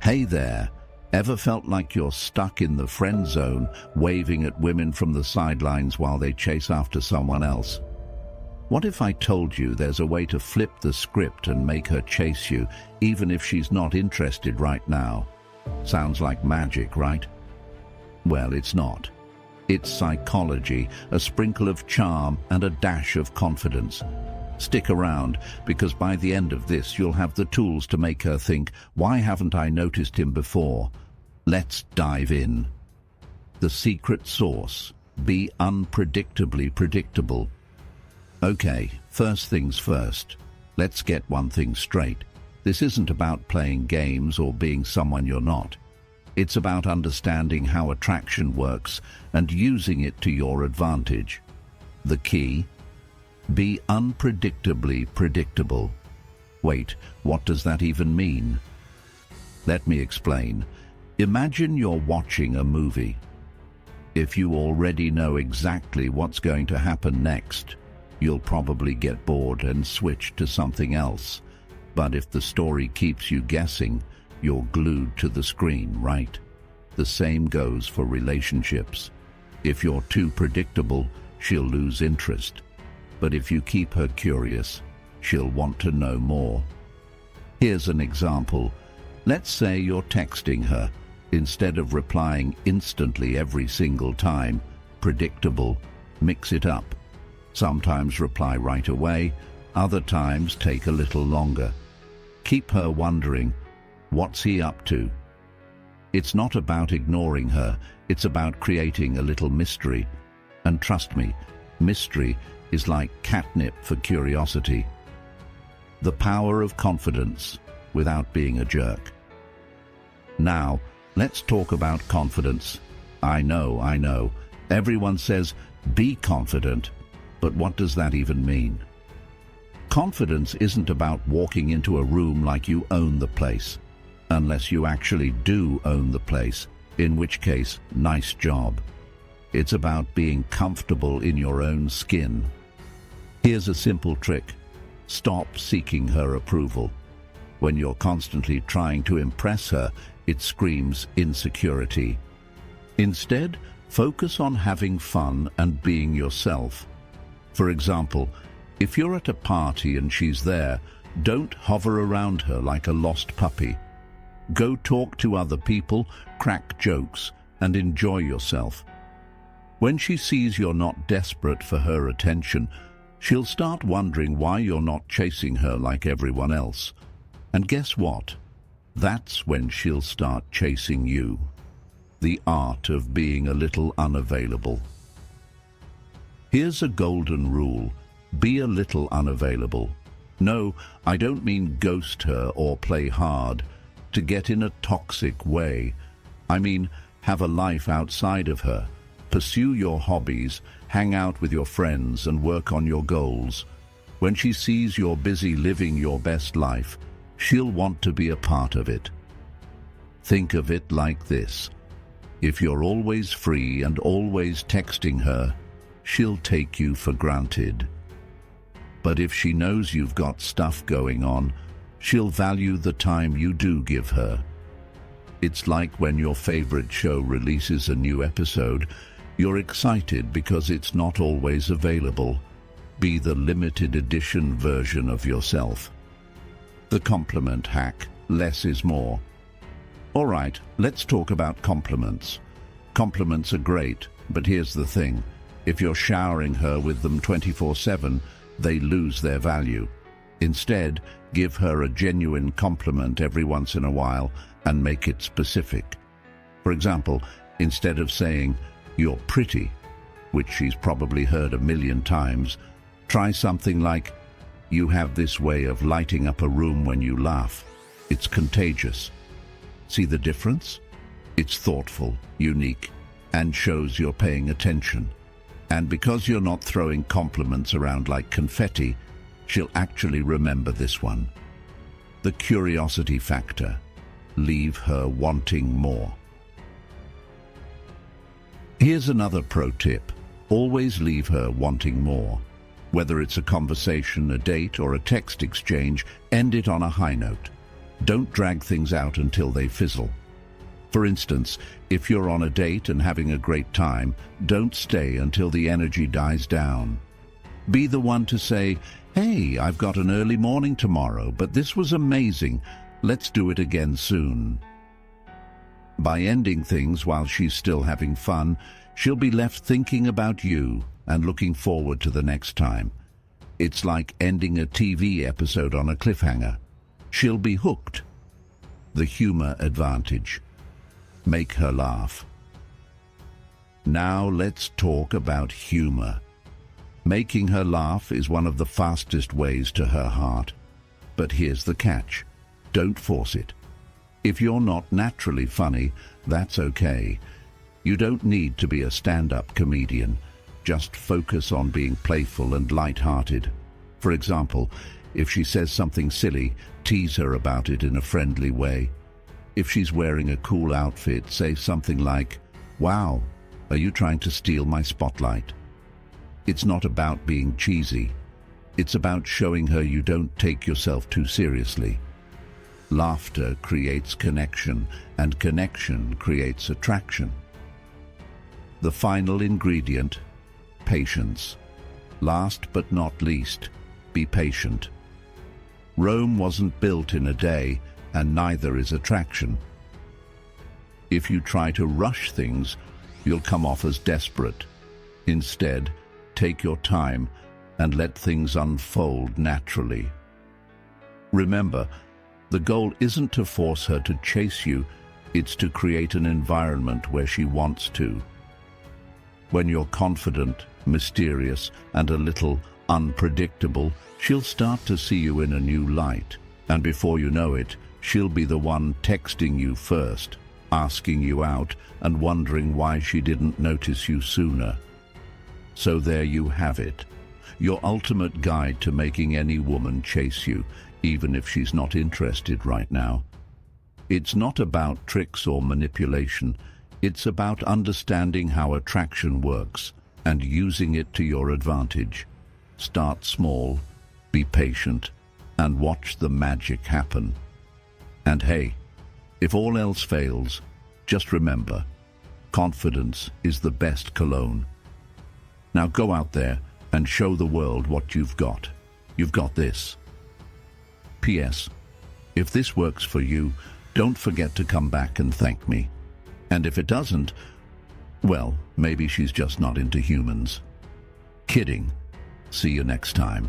Hey there, ever felt like you're stuck in the friend zone, waving at women from the sidelines while they chase after someone else? What if I told you there's a way to flip the script and make her chase you, even if she's not interested right now? Sounds like magic, right? Well, it's not. It's psychology, a sprinkle of charm and a dash of confidence. Stick around, because by the end of this you'll have the tools to make her think, why haven't I noticed him before? Let's dive in. The secret sauce. Be unpredictably predictable. Okay, first things first. Let's get one thing straight. This isn't about playing games or being someone you're not. It's about understanding how attraction works and using it to your advantage. The key? Be unpredictably predictable. Wait, what does that even mean? Let me explain. Imagine you're watching a movie. If you already know exactly what's going to happen next, you'll probably get bored and switch to something else. But if the story keeps you guessing, you're glued to the screen, right? The same goes for relationships. If you're too predictable, she'll lose interest. But if you keep her curious, she'll want to know more. Here's an example. Let's say you're texting her. Instead of replying instantly every single time, predictable, mix it up. Sometimes reply right away, other times take a little longer. Keep her wondering, what's he up to? It's not about ignoring her, it's about creating a little mystery. And trust me, mystery is like catnip for curiosity. The power of confidence without being a jerk. Now, let's talk about confidence. I know. Everyone says, be confident. But what does that even mean? Confidence isn't about walking into a room like you own the place. Unless you actually do own the place, in which case, nice job. It's about being comfortable in your own skin. Here's a simple trick. Stop seeking her approval. When you're constantly trying to impress her, it screams insecurity. Instead, focus on having fun and being yourself. For example, if you're at a party and she's there, don't hover around her like a lost puppy. Go talk to other people, crack jokes, and enjoy yourself. When she sees you're not desperate for her attention, she'll start wondering why you're not chasing her like everyone else. And guess what? That's when she'll start chasing you. The art of being a little unavailable. Here's a golden rule. Be a little unavailable. No, I don't mean ghost her or play hard to get in a toxic way. I mean, have a life outside of her. Pursue your hobbies, hang out with your friends, and work on your goals. When she sees you're busy living your best life, she'll want to be a part of it. Think of it like this. If you're always free and always texting her, she'll take you for granted. But if she knows you've got stuff going on, she'll value the time you do give her. It's like when your favorite show releases a new episode. You're excited because it's not always available. Be the limited edition version of yourself. The compliment hack. Less is more. All right, let's talk about compliments. Compliments are great, but here's the thing. If you're showering her with them 24/7, they lose their value. Instead, give her a genuine compliment every once in a while and make it specific. For example, instead of saying, "You're pretty," which she's probably heard a million times, try something like, "You have this way of lighting up a room when you laugh. It's contagious." See the difference? It's thoughtful, unique, and shows you're paying attention. And because you're not throwing compliments around like confetti, she'll actually remember this one. The curiosity factor. Leave her wanting more. Here's another pro tip. Always leave her wanting more. Whether it's a conversation, a date, or a text exchange, end it on a high note. Don't drag things out until they fizzle. For instance, if you're on a date and having a great time, don't stay until the energy dies down. Be the one to say, "Hey, I've got an early morning tomorrow, but this was amazing. Let's do it again soon." By ending things while she's still having fun, she'll be left thinking about you and looking forward to the next time. It's like ending a TV episode on a cliffhanger. She'll be hooked. The humor advantage. Make her laugh. Now let's talk about humor. Making her laugh is one of the fastest ways to her heart. But here's the catch. Don't force it. If you're not naturally funny, that's okay. You don't need to be a stand-up comedian. Just focus on being playful and light-hearted. For example, if she says something silly, tease her about it in a friendly way. If she's wearing a cool outfit, say something like, "Wow, are you trying to steal my spotlight?" It's not about being cheesy. It's about showing her you don't take yourself too seriously. Laughter creates connection, and connection creates attraction. The final ingredient, patience. Last but not least, be patient. Rome wasn't built in a day, and neither is attraction. If you try to rush things, you'll come off as desperate. Instead, take your time and let things unfold naturally. Remember, the goal isn't to force her to chase you, it's to create an environment where she wants to. When you're confident, mysterious, and a little unpredictable, she'll start to see you in a new light. And before you know it, she'll be the one texting you first, asking you out, and wondering why she didn't notice you sooner. So there you have it, your ultimate guide to making any woman chase you, even if she's not interested right now. It's not about tricks or manipulation. It's about understanding how attraction works and using it to your advantage. Start small, be patient, and watch the magic happen. And hey, if all else fails, just remember, confidence is the best cologne. Now go out there and show the world what you've got. You've got this. P.S. If this works for you, don't forget to come back and thank me. And if it doesn't, well, maybe she's just not into humans. Kidding. See you next time.